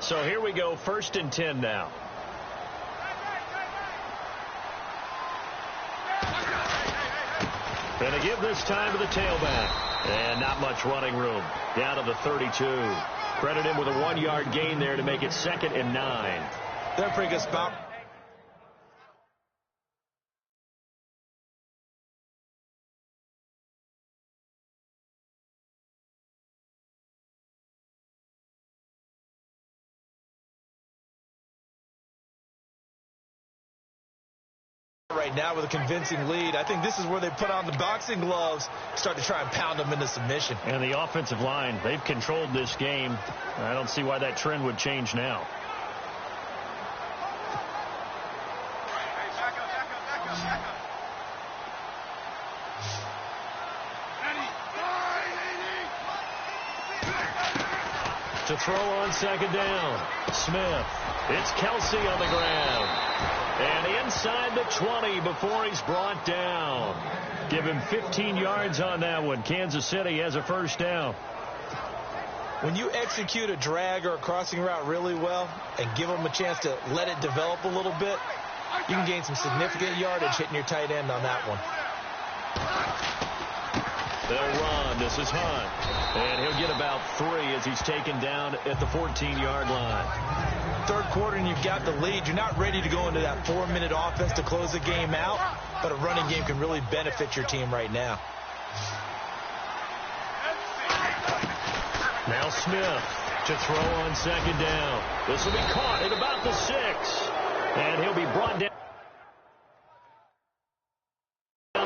So here we go, 1st and 10 now. And to give this time to the tailback. And not much running room. Down to the 32. Credit him with a 1-yard gain there to make it 2nd and 9. They're a pretty good spot. Right now with a convincing lead. I think this is where they put on the boxing gloves, start to try and pound them into submission. And the offensive line, they've controlled this game. I don't see why that trend would change now. To throw on 2nd down. Smith. It's Kelsey on the ground. And inside the 20 before he's brought down. Give him 15 yards on that one. Kansas City has a 1st down. When you execute a drag or a crossing route really well and give them a chance to let it develop a little bit, you can gain some significant yardage hitting your tight end on that one. They'll run. This is Hunt. And he'll get about 3 as he's taken down at the 14-yard line. 3rd quarter and you've got the lead. You're not ready to go into that 4-minute offense to close the game out, but a running game can really benefit your team right now. Now Smith to throw on 2nd down. This will be caught at about the 6. And he'll be brought down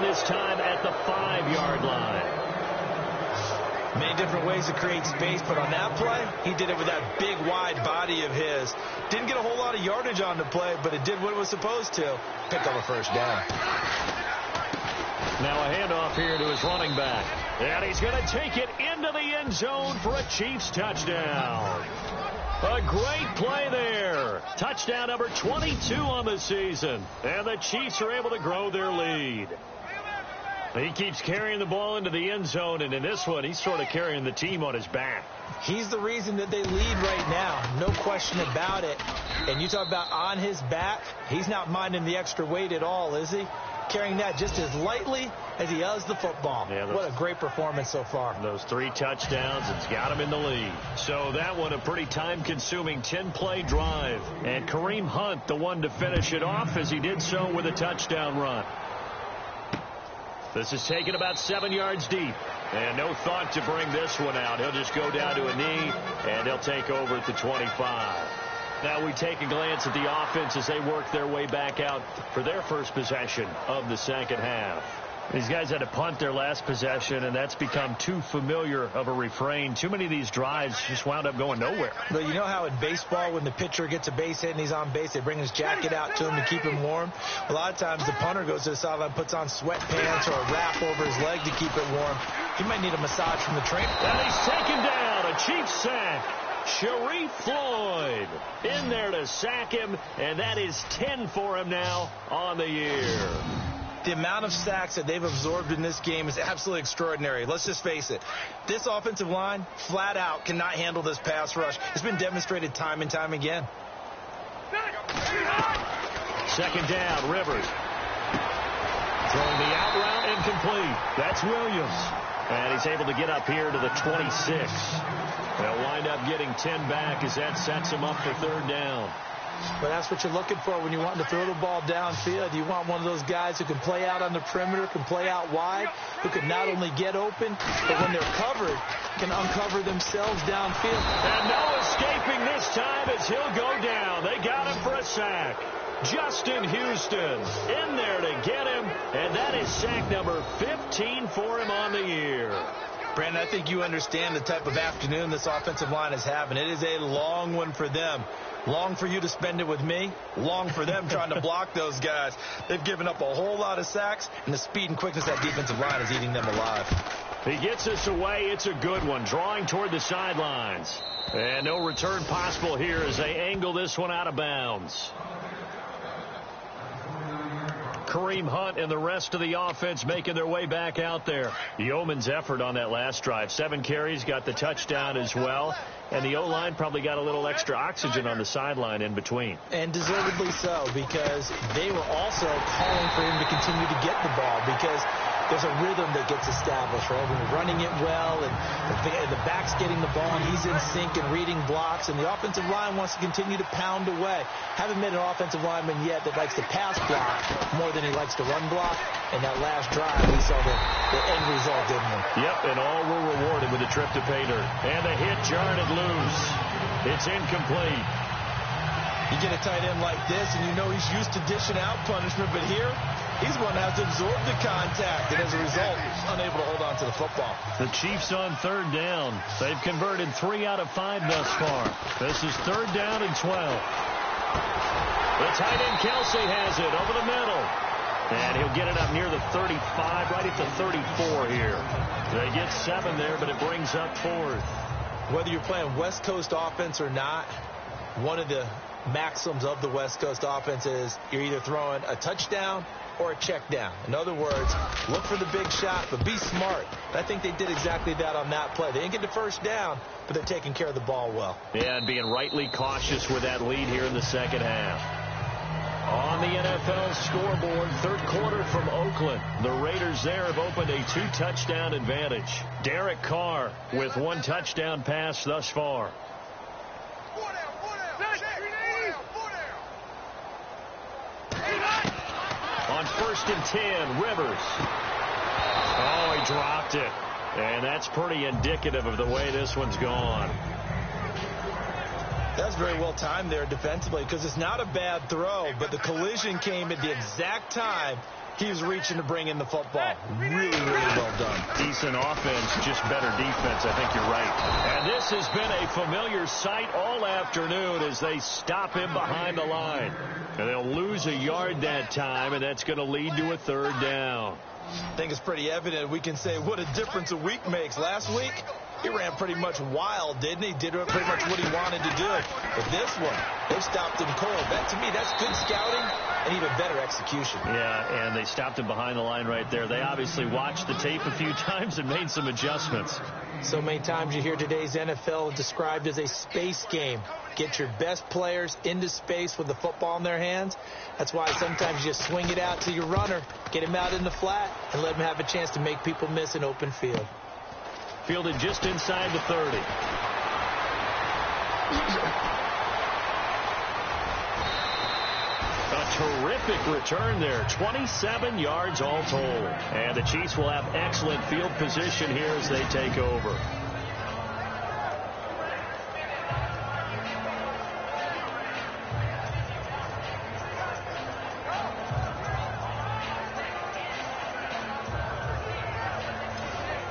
this time at the 5-yard line. Many different ways to create space, but on that play, he did it with that big, wide body of his. Didn't get a whole lot of yardage on the play, but it did what it was supposed to. Picked up a 1st down. Now a handoff here to his running back. And he's going to take it into the end zone for a Chiefs touchdown. A great play there. Touchdown number 22 on the season. And the Chiefs are able to grow their lead. He keeps carrying the ball into the end zone, and in this one, he's sort of carrying the team on his back. He's the reason that they lead right now, no question about it. And you talk about on his back, he's not minding the extra weight at all, is he? Carrying that just as lightly as he does the football. Yeah, what a great performance so far. Those 3 touchdowns, it's got him in the lead. So that one, a pretty time-consuming 10-play drive. And Kareem Hunt, the one to finish it off, as he did so with a touchdown run. This is taken about 7 yards deep. And no thought to bring this one out. He'll just go down to a knee, and they'll take over at the 25. Now we take a glance at the offense as they work their way back out for their first possession of the 2nd half. These guys had to punt their last possession, and that's become too familiar of a refrain. Too many of these drives just wound up going nowhere. But you know how in baseball, when the pitcher gets a base hit and he's on base, they bring his jacket out to him to keep him warm? A lot of times the punter goes to the sideline, puts on sweatpants or a wrap over his leg to keep it warm. He might need a massage from the trainer. And he's taken down. A Chiefs sack. Sharif Floyd in there to sack him, and that is 10 for him now on the year. The amount of sacks that they've absorbed in this game is absolutely extraordinary. Let's just face it. This offensive line, flat out, cannot handle this pass rush. It's been demonstrated time and time again. 2nd down, Rivers. Throwing the out route incomplete. That's Williams. And he's able to get up here to the 26. They'll wind up getting 10 back as that sets him up for 3rd down. But that's what you're looking for when you want to throw the ball downfield. You want one of those guys who can play out on the perimeter, can play out wide, who can not only get open, but when they're covered, can uncover themselves downfield. And no escaping this time as he'll go down. They got him for a sack. Justin Houston in there to get him, and that is sack number 15 for him on the year. Brandon, I think you understand the type of afternoon this offensive line is having. It is a long one for them. Long for you to spend it with me. Long for them trying to block those guys. They've given up a whole lot of sacks, and the speed and quickness of that defensive line is eating them alive. He gets us away. It's a good one. Drawing toward the sidelines. And no return possible here as they angle this one out of bounds. Kareem Hunt and the rest of the offense making their way back out there. Yeoman's effort on that last drive. 7 carries, got the touchdown as well. And the O-line probably got a little extra oxygen on the sideline in between. And deservedly so, because they were also calling for him to continue to get the ball, because there's a rhythm that gets established, right? When you're running it well and the back's getting the ball and he's in sync and reading blocks, and the offensive line wants to continue to pound away. Haven't met an offensive lineman yet that likes to pass block more than he likes to run block. And that last drive, we saw the end result, didn't we? Yep, and all were rewarded with a trip to pay dirt. And the hit jarred it loose. It's incomplete. You get a tight end like this, and you know he's used to dishing out punishment, but here, he's going to have to absorb the contact, and as a result, unable to hold on to the football. The Chiefs on third down. They've converted 3 out of 5 thus far. This is third down and 12. The tight end Kelsey has it over the middle. And he'll get it up near the 35, right at the 34 here. They get 7 there, but it brings up 4th. Whether you're playing West Coast offense or not, one of the maxims of the West Coast offense is you're either throwing a touchdown or a check down. In other words, look for the big shot, but be smart. And I think they did exactly that on that play. They didn't get the first down, but they're taking care of the ball well. Yeah, and being rightly cautious with that lead here in the second half. On the NFL scoreboard, third quarter from Oakland. The Raiders there have opened a 2-touchdown advantage. Derek Carr with 1 touchdown pass thus far. On 1st and 10, Rivers. Oh, he dropped it. And that's pretty indicative of the way this one's gone. That's very well timed there defensively, because it's not a bad throw, but the collision came at the exact time he was reaching to bring in the football. Really, really well done. Decent offense, just better defense. I think you're right. And this has been a familiar sight all afternoon as they stop him behind the line. And they'll lose a yard that time, and that's going to lead to a third down. I think it's pretty evident. We can say what a difference a week makes. Last week, he ran pretty much wild, didn't he? Did pretty much what he wanted to do. But this one, they stopped him cold. That, to me, that's good scouting and even better execution. Yeah, and they stopped him behind the line right there. They obviously watched the tape a few times and made some adjustments. So many times you hear today's NFL described as a space game. Get your best players into space with the football in their hands. That's why sometimes you just swing it out to your runner, get him out in the flat, and let him have a chance to make people miss an open field. Fielded just inside the 30. A terrific return there. 27 yards all told. And the Chiefs will have excellent field position here as they take over.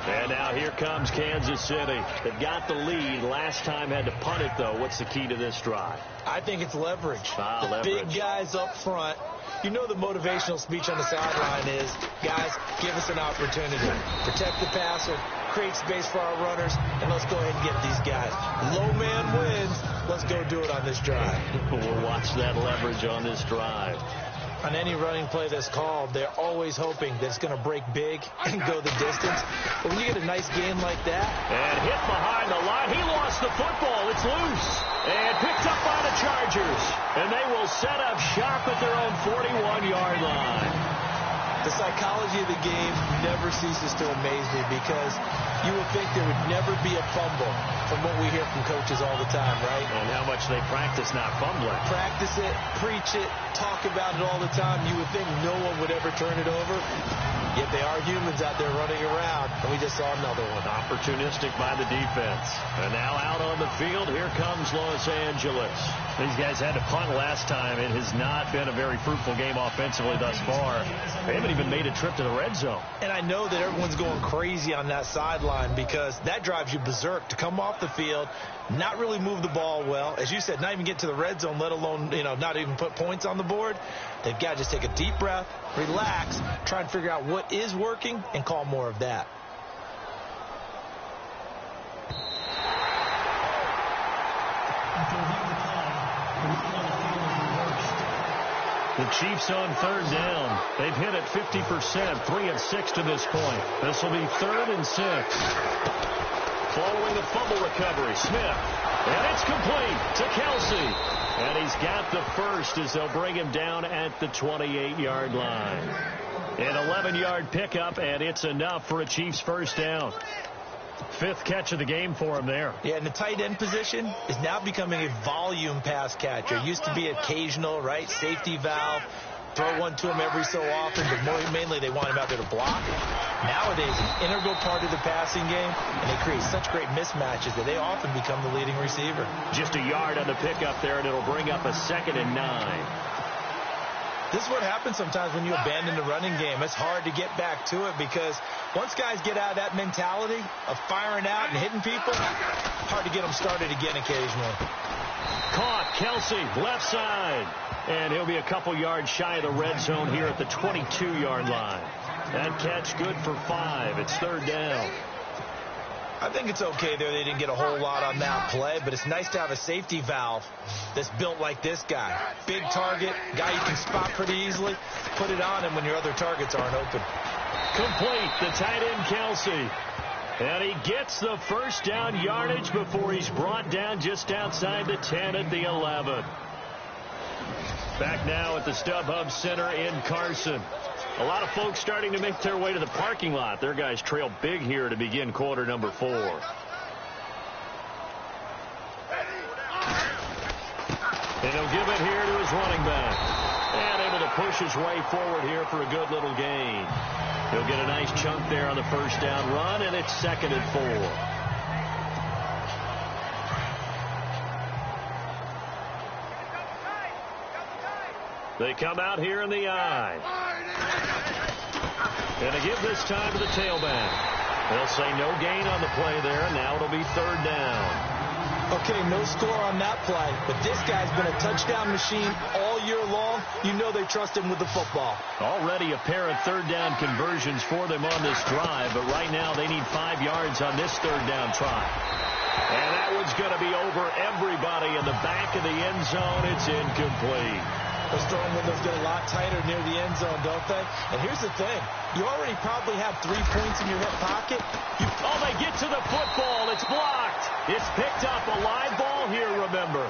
And now here comes Kansas City. They've got the lead. Last time had to punt it, though. What's the key to this drive? I think it's leverage. Leverage. Big guys up front. You know the motivational speech on the sideline is, guys, give us an opportunity. Protect the passer, create space for our runners, and let's go ahead and get these guys. Low man wins. Let's go do it on this drive. We'll watch that leverage on this drive. On any running play that's called, they're always hoping that it's going to break big and go the distance. But when you get a nice gain like that. And hit behind the line. He lost the football. It's loose. And picked up by the Chargers. And they will set up shop at their own 41-yard line. The psychology of the game never ceases to amaze me, because you would think there would never be a fumble from what we hear from coaches all the time, right? And how much they practice not fumbling. Practice it, preach it, talk about it all the time. You would think no one would ever turn it over. Yet they are humans out there running around, and we just saw another one. Opportunistic by the defense. And now out on the field, here comes Los Angeles. These guys had to punt last time. It has not been a very fruitful game offensively thus far. They haven't even made a trip to the red zone. And I know that everyone's going crazy on that sideline, because that drives you berserk to come off the field, not really move the ball well. As you said, not even get to the red zone, let alone, not even put points on the board. They've got to just take a deep breath, relax, try and figure out what is working, and call more of that. The Chiefs on third down. They've hit it 50%, 3 of 6 to this point. This will be 3rd and 6. Following the fumble recovery, Smith. And it's complete to Kelsey. And he's got the first as they'll bring him down at the 28-yard line. An 11-yard pickup, and it's enough for a Chiefs first down. Fifth catch of the game for him there. Yeah, and the tight end position is now becoming a volume pass catcher. Used to be occasional, right? Safety valve. Throw one to him every so often, but mainly they want him out there to block. Nowadays, an integral part of the passing game, and they create such great mismatches that they often become the leading receiver. Just a yard on the pickup there, and it'll bring up a 2nd and 9. This is what happens sometimes when you abandon the running game. It's hard to get back to it because once guys get out of that mentality of firing out and hitting people, hard to get them started again occasionally. Caught, Kelsey, left side. And he'll be a couple yards shy of the red zone here at the 22-yard line. That catch good for 5. It's 3rd down. I think it's okay there. They didn't get a whole lot on that play, but it's nice to have a safety valve that's built like this guy. Big target, guy you can spot pretty easily. Put it on him when your other targets aren't open. Complete, the tight end Kelsey. And he gets the first down yardage before he's brought down just outside the 10 at the 11. Back now at the StubHub Center in Carson. A lot of folks starting to make their way to the parking lot. Their guys trail big here to begin quarter number 4. And he'll give it here to his running back. And able to push his way forward here for a good little gain. He'll get a nice chunk there on the first down run, and it's 2nd and 4. They come out here in the I. And they give this time to the tailback. They'll say no gain on the play there. Now it'll be 3rd down. Okay, no score on that play, but this guy's been a touchdown machine all year long. You know they trust him with the football. Already a pair of 3rd down conversions for them on this drive, but right now they need 5 yards on this 3rd down try. And that one's going to be over everybody in the back of the end zone. It's incomplete. Those throwing windows get a lot tighter near the end zone, don't they? And here's the thing. You already probably have 3 points in your hip pocket. Oh, they get to the football. It's blocked. It's picked up. A live ball here, remember.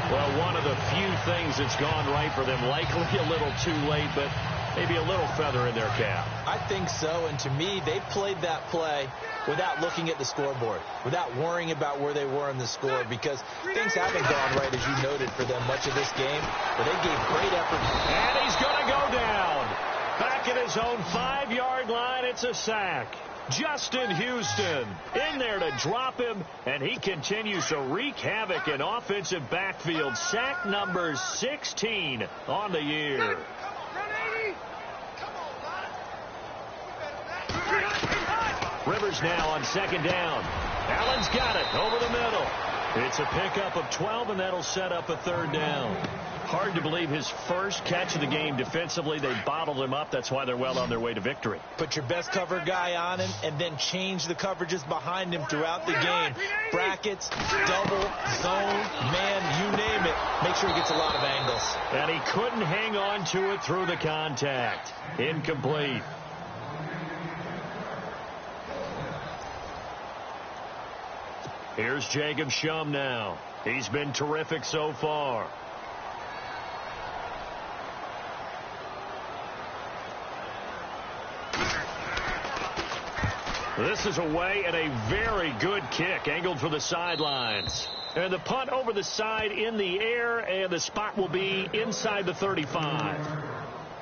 Well, one of the few things that's gone right for them. Likely a little too late, but maybe a little feather in their cap. I think so, and to me, they played that play without looking at the scoreboard, without worrying about where they were in the score, because things haven't gone right, as you noted, for them much of this game, but they gave great effort. And he's going to go down. Back at his own 5-yard line, it's a sack. Justin Houston in there to drop him, and he continues to wreak havoc in offensive backfield. Sack number 16 on the year. Rivers now on 2nd down. Allen's got it over the middle. It's a pickup of 12, and that'll set up a 3rd down. Hard to believe his first catch of the game defensively. They bottled him up. That's why they're well on their way to victory. Put your best cover guy on him and then change the coverages behind him throughout the game. Brackets, double, zone, man, you name it. Make sure he gets a lot of angles. And he couldn't hang on to it through the contact. Incomplete. Here's Jacob Shum now. He's been terrific so far. This is away and a very good kick, angled for the sidelines. And the punt over the side in the air, and the spot will be inside the 35.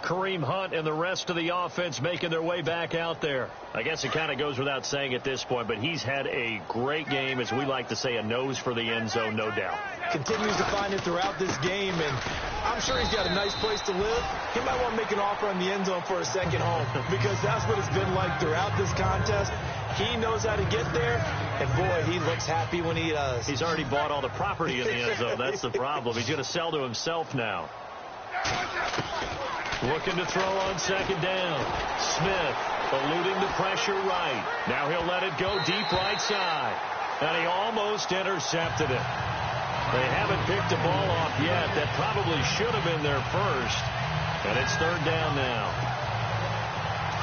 Kareem Hunt and the rest of the offense making their way back out there. I guess it kind of goes without saying at this point, but he's had a great game, as we like to say, a nose for the end zone, no doubt. Continues to find it throughout this game, and I'm sure he's got a nice place to live. He might want to make an offer on the end zone for a second home, because that's what it's been like throughout this contest. He knows how to get there, and boy, he looks happy when he does. He's already bought all the property in the end zone. That's the problem. He's going to sell to himself now. Looking to throw on 2nd down. Smith eluding the pressure right. Now he'll let it go deep right side. And he almost intercepted it. They haven't picked the ball off yet. That probably should have been their first. And it's 3rd down now.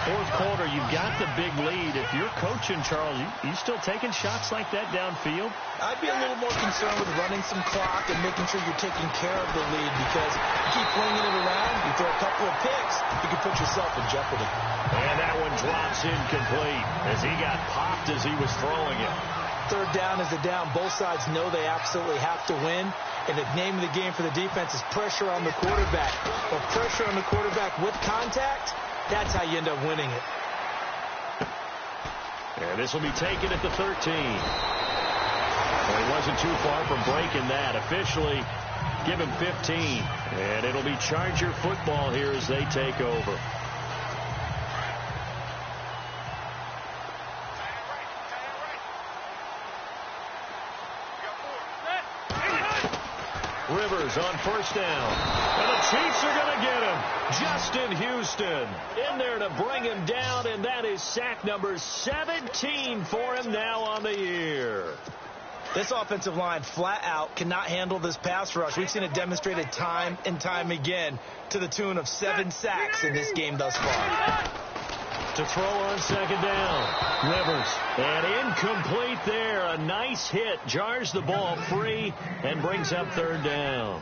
fourth quarter, you've got the big lead. If you're coaching, Charles, you still taking shots like that downfield? I'd be a little more concerned with running some clock and making sure you're taking care of the lead, because you keep flinging it around, you throw a couple of picks, you can put yourself in jeopardy. And that one drops incomplete as he got popped as he was throwing it. Third down is the down. Both sides know they absolutely have to win. And the name of the game for the defense is pressure on the quarterback. Well, pressure on the quarterback with contact, that's how you end up winning it. And this will be taken at the 13. Well, he wasn't too far from breaking that. Officially, give him 15. And it'll be Charger football here as they take over. Rivers on first down. And the Chiefs are going to get him. Justin Houston in there to bring him down, and that is sack number 17 for him now on the year. This offensive line flat out cannot handle this pass rush. We've seen it demonstrated time and time again to the tune of 7 sacks in this game thus far. To throw on second down. Rivers. And incomplete there. A nice hit. Jars the ball free and brings up third down.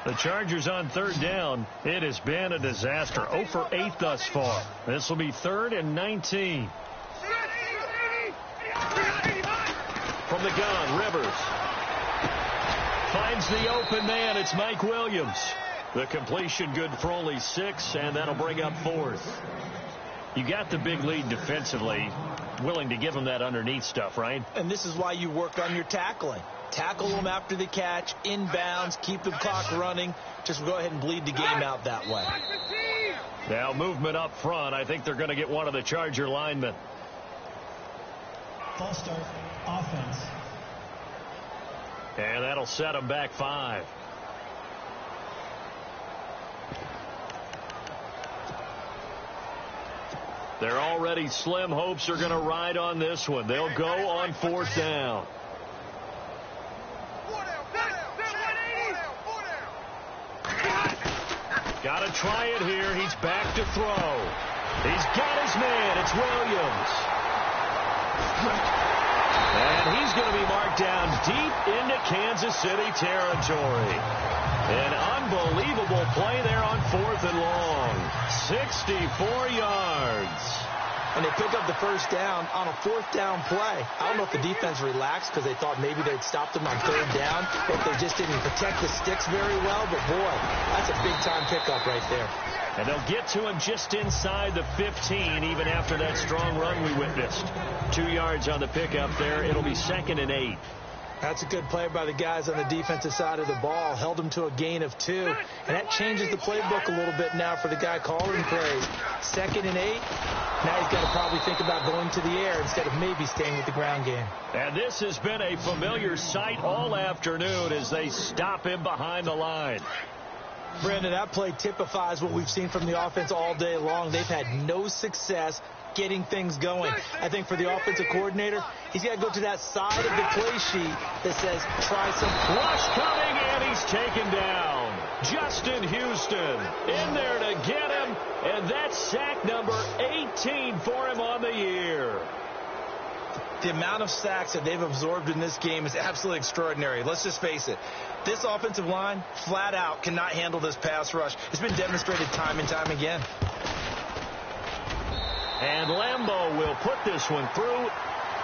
The Chargers on third down. It has been a disaster. 0 for 8 thus far. This will be 3rd and 19. From the gun, Rivers. Finds the open man. It's Mike Williams. The completion good for only 6, and that'll bring up 4th. You got the big lead defensively, willing to give them that underneath stuff, right? And this is why you work on your tackling. Tackle them after the catch, inbounds, keep the clock running. Just go ahead and bleed the game out that way. Now movement up front. I think they're going to get one of the Charger linemen. False start, offense. And that'll set them back 5. They're already slim hopes are going to ride on this one. They'll go on 4th down. Got to try it here. He's back to throw. He's got his man. It's Williams. And he's going to be marked down deep into Kansas City territory. An unbelievable play there on 4th and long. 64 yards. And they pick up the first down on a 4th down play. I don't know if the defense relaxed because they thought maybe they'd stopped them on 3rd down, or if they just didn't protect the sticks very well. But, boy, that's a big-time pickup right there. And they'll get to him just inside the 15, even after that strong run we witnessed. 2 yards on the pickup there. It'll be 2nd and 8. That's a good play by the guys on the defensive side of the ball. Held them to a gain of 2. And that changes the playbook a little bit now for the guy calling plays. 2nd and 8. Now he's got to probably think about going to the air instead of maybe staying with the ground game. And this has been a familiar sight all afternoon as they stop him behind the line. Brandon, that play typifies what we've seen from the offense all day long. They've had no success getting things going. I think for the offensive coordinator, he's got to go to that side of the play sheet that says, try some. Rush coming, and he's taken down. Justin Houston in there to get him, and that's sack number 18 for him on the year. The amount of sacks that they've absorbed in this game is absolutely extraordinary. Let's just face it. This offensive line, flat out, cannot handle this pass rush. It's been demonstrated time and time again. And Lambeau will put this one through,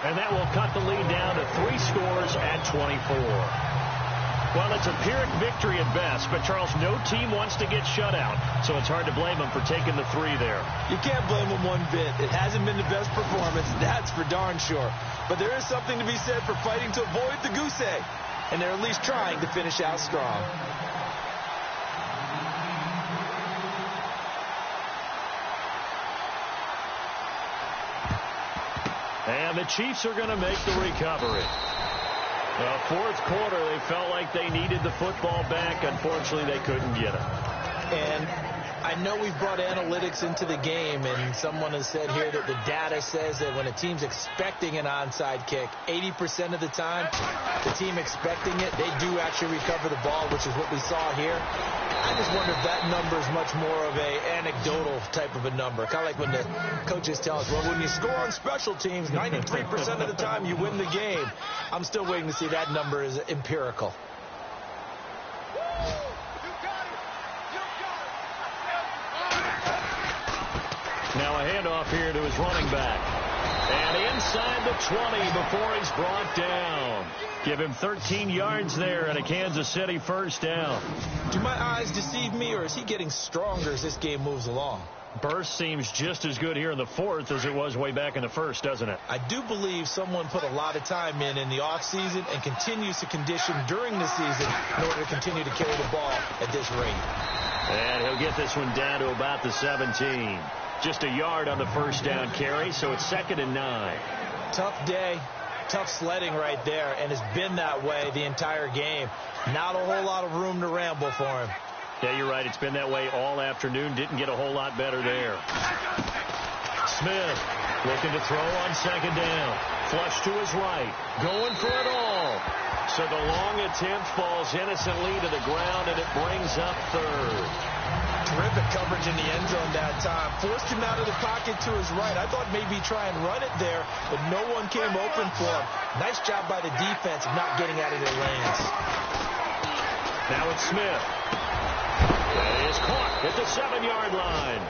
and that will cut the lead down to 3 scores at 24. Well, it's a Pyrrhic victory at best, but, Charles, no team wants to get shut out, so it's hard to blame them for taking the 3 there. You can't blame them one bit. It hasn't been the best performance, that's for darn sure. But there is something to be said for fighting to avoid the goose egg, and they're at least trying to finish out strong. And the Chiefs are going to make the recovery. Fourth quarter, they felt like they needed the football back. Unfortunately, they couldn't get it. And I know we've brought analytics into the game, and someone has said here that the data says that when a team's expecting an onside kick, 80% of the time, the team expecting it, they do actually recover the ball, which is what we saw here. I just wonder if that number is much more of a anecdotal type of a number, kind of like when the coaches tell us, well, when you score on special teams, 93% of the time you win the game. I'm still waiting to see that number is empirical. Now a handoff here to his running back. And inside the 20 before he's brought down. Give him 13 yards there and a Kansas City first down. Do my eyes deceive me, or is he getting stronger as this game moves along? Burst seems just as good here in the fourth as it was way back in the first, doesn't it? I do believe someone put a lot of time in the offseason and continues to condition during the season in order to continue to carry the ball at this rate. And he'll get this one down to about the 17. Just a yard on the first down carry, so it's 2nd and 9. Tough day, tough sledding right there, and it's been that way the entire game. Not a whole lot of room to ramble for him. Yeah, you're right. It's been that way all afternoon. Didn't get a whole lot better there. Smith looking to throw on 2nd down. Flush to his right. Going for it all. So the long attempt falls innocently to the ground, and it brings up 3rd. Terrific coverage in the end zone that time. Forced him out of the pocket to his right. I thought maybe try and run it there, but no one came open for him. Nice job by the defense of not getting out of their lanes. Now it's Smith. That is caught at the 7-yard line.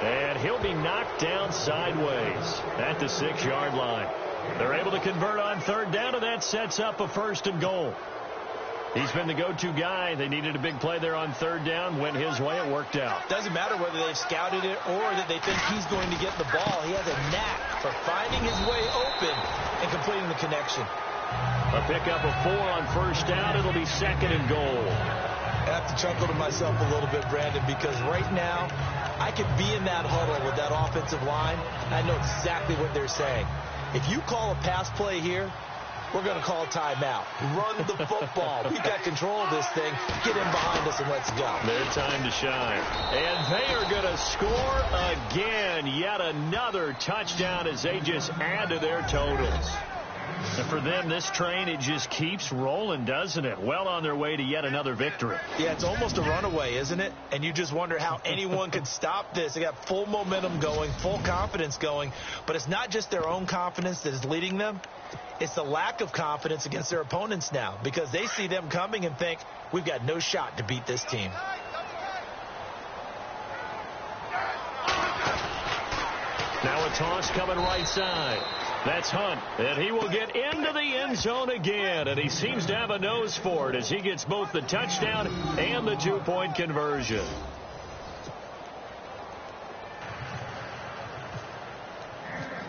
And he'll be knocked down sideways at the 6-yard line. They're able to convert on 3rd down, and that sets up a 1st and goal. He's been the go-to guy. They needed a big play there on 3rd down. Went his way. It worked out. Doesn't matter whether they've scouted it or that they think he's going to get the ball. He has a knack for finding his way open and completing the connection. A pickup of 4 on 1st down. It'll be 2nd and goal. I have to chuckle to myself a little bit, Brandon, because right now I could be in that huddle with that offensive line. I know exactly what they're saying. If you call a pass play here, we're going to call a timeout. Run the football. We've got control of this thing. Get in behind us and let's go. Their time to shine. And they are going to score again. Yet another touchdown as they just add to their totals. And for them, this train, it just keeps rolling, doesn't it? Well on their way to yet another victory. Yeah, it's almost a runaway, isn't it? And you just wonder how anyone could stop this. They got full momentum going, full confidence going. But it's not just their own confidence that is leading them. It's the lack of confidence against their opponents now, because they see them coming and think, we've got no shot to beat this team. Now a toss coming right side. That's Hunt, and he will get into the end zone again, and he seems to have a nose for it as he gets both the touchdown and the 2-point conversion.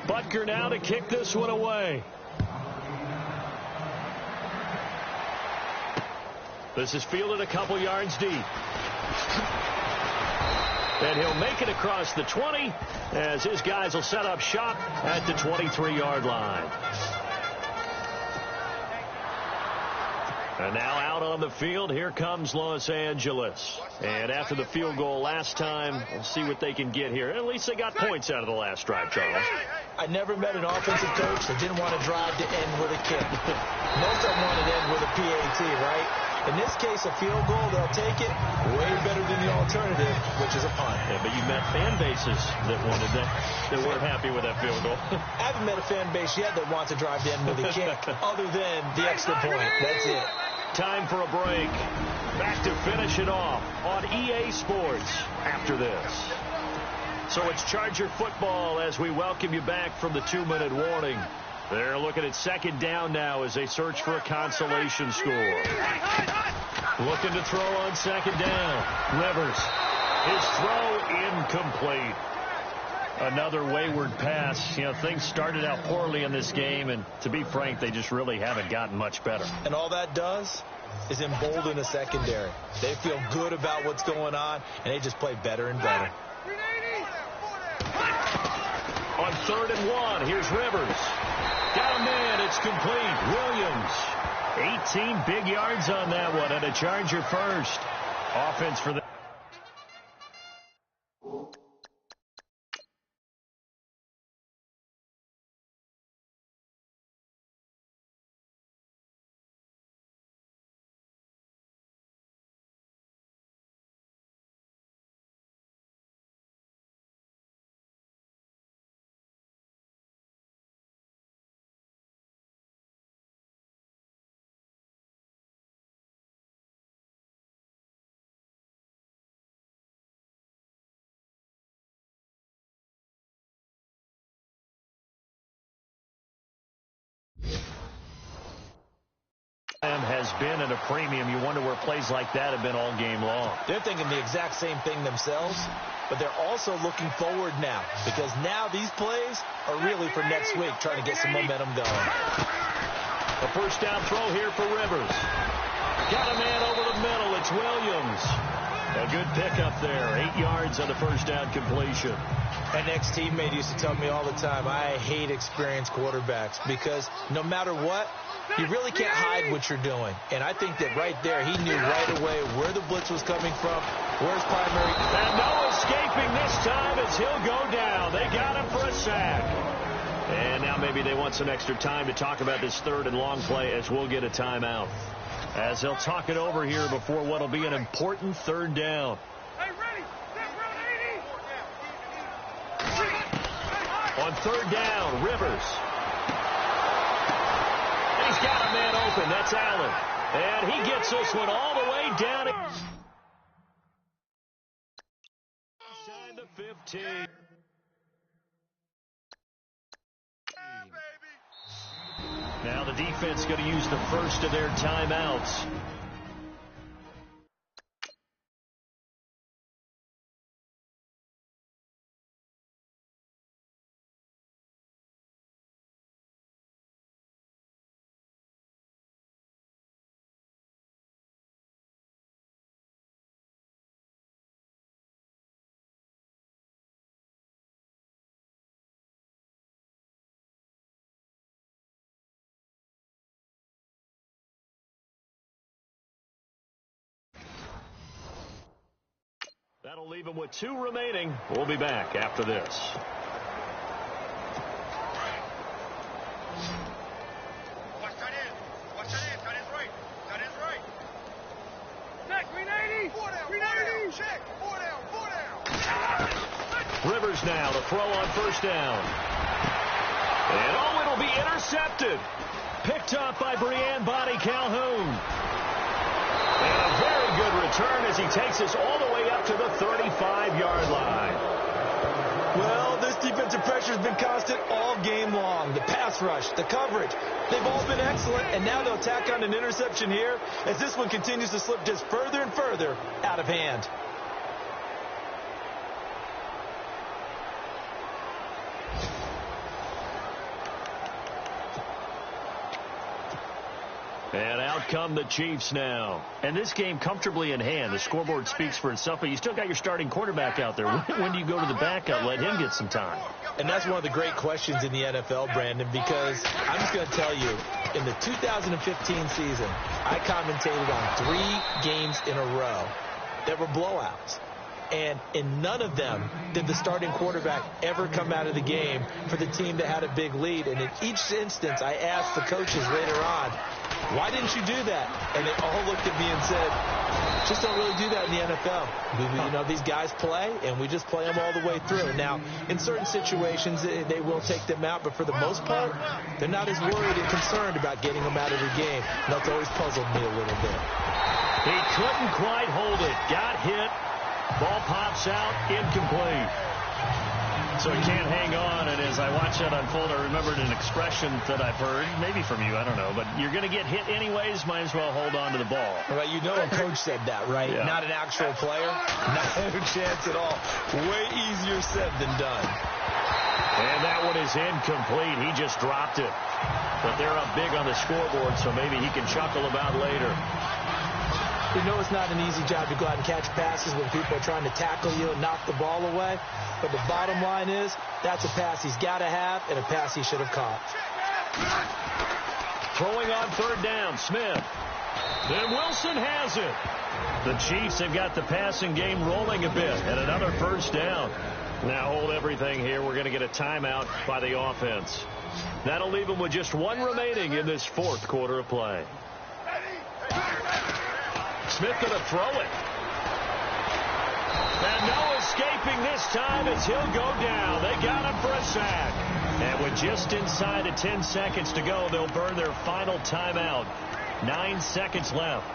Butker now to kick this one away. This is fielded a couple yards deep. And he'll make it across the 20 as his guys will set up shop at the 23-yard line. And now out on the field, here comes Los Angeles. And after the field goal last time, we'll see what they can get here. At least they got points out of the last drive, Charles. I never met an offensive coach that didn't want to drive to end with a kick. Most of them want to end with a PAT, right? In this case, a field goal, they'll take it way better than the alternative, which is a punt. Yeah, but you met fan bases that wanted that, that weren't happy with that field goal. I haven't met a fan base yet that wants to drive to end with a kick, other than the extra point. That's it. Time for a break. Back to finish it off on EA Sports after this. So it's Charger football as we welcome you back from the 2-minute warning. They're looking at 2nd down now as they search for a consolation score. Looking to throw on 2nd down. Rivers. His throw incomplete. Another wayward pass. You know, things started out poorly in this game, and to be frank, they just really haven't gotten much better. And all that does is embolden the secondary. They feel good about what's going on, and they just play better and better. On 3rd and 1, here's Rivers. Got a man, it's complete. Williams, 18 big yards on that one, and a Charger first. Offense for the has been at a premium. You wonder where plays like that have been all game long. They're thinking the exact same thing themselves, but they're also looking forward now because now these plays are really for next week, trying to get some momentum going. A first down throw here for Rivers. Got a man over the middle. It's Williams. A good pickup there. 8 yards on the first down completion. An ex-teammate used to tell me all the time, I hate experienced quarterbacks because no matter what, you really can't hide what you're doing. And I think that right there, he knew right away where the blitz was coming from, where his primary... And no escaping this time as he'll go down. They got him for a sack. And now maybe they want some extra time to talk about this third and long play as we'll get a timeout. As they'll talk it over here before what will be an important third down. Hey, ready, set, On third down, Rivers. He's got a man open. That's Allen. And he gets this one all the way down. Inside the 15. Now the defense going to use the first of their timeouts. That'll leave him with 2 remaining. We'll be back after this. Watch that in. Watch that in. That is right. That is right. Check, 390. 4 down. 390. Check. 4 down. 4 down. Rivers now to throw on first down. And it'll be intercepted. Picked up by Brianne Bonnie Calhoun. And a very good return as he takes us all the way up to the 35-yard line. Well, this defensive pressure has been constant all game long. The pass rush, the coverage, they've all been excellent, and now they'll tack on an interception here as this one continues to slip just further and further out of hand. And out come the Chiefs now. And this game comfortably in hand. The scoreboard speaks for itself, but you still got your starting quarterback out there. When do you go to the backup? Let him get some time. And that's one of the great questions in the NFL, Brandon, because I'm just going to tell you, in the 2015 season, I commentated on 3 games in a row that were blowouts. And in none of them did the starting quarterback ever come out of the game for the team that had a big lead. And in each instance, I asked the coaches later on, why didn't you do that? And they all looked at me and said, just don't really do that in the NFL. You know, these guys play, and we just play them all the way through. Now, in certain situations, they will take them out, but for the most part, they're not as worried and concerned about getting them out of the game. And that's always puzzled me a little bit. He couldn't quite hold it. Got hit. Ball pops out, incomplete. So he can't hang on, and as I watch that unfold, I remembered an expression that I've heard, maybe from you, I don't know, but you're going to get hit anyways, might as well hold on to the ball. Well, you know a coach said that, right? Yeah. Not an actual player. Not a chance at all. Way easier said than done. And that one is incomplete. He just dropped it. But they're up big on the scoreboard, so maybe he can chuckle about later. You know it's not an easy job to go out and catch passes when people are trying to tackle you and knock the ball away. But the bottom line is, that's a pass he's got to have and a pass he should have caught. Throwing on third down, Smith. Then Wilson has it. The Chiefs have got the passing game rolling a bit, and another first down. Now hold everything here. We're going to get a timeout by the offense. That'll leave them with just 1 remaining in this 4th quarter of play. Smith going to throw it. And no escaping this time as he'll go down. They got him for a sack. And with just inside of 10 seconds to go, they'll burn their final timeout. 9 seconds left.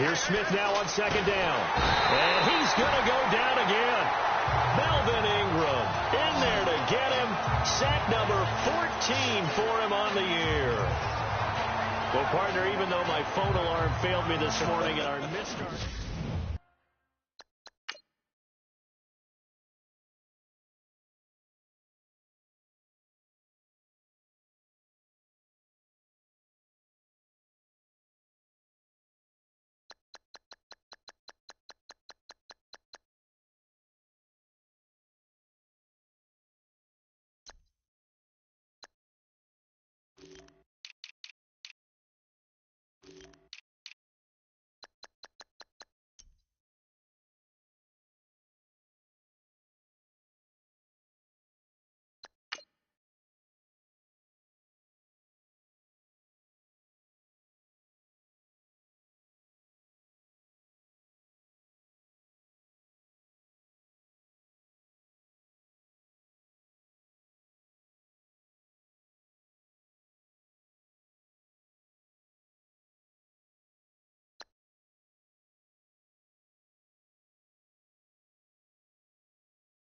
Here's Smith now on second down. And he's going to go down again. Melvin Ingram in there to get him. Sack number 14 for him on the year. Well, partner, even though my phone alarm failed me this morning and our missed our...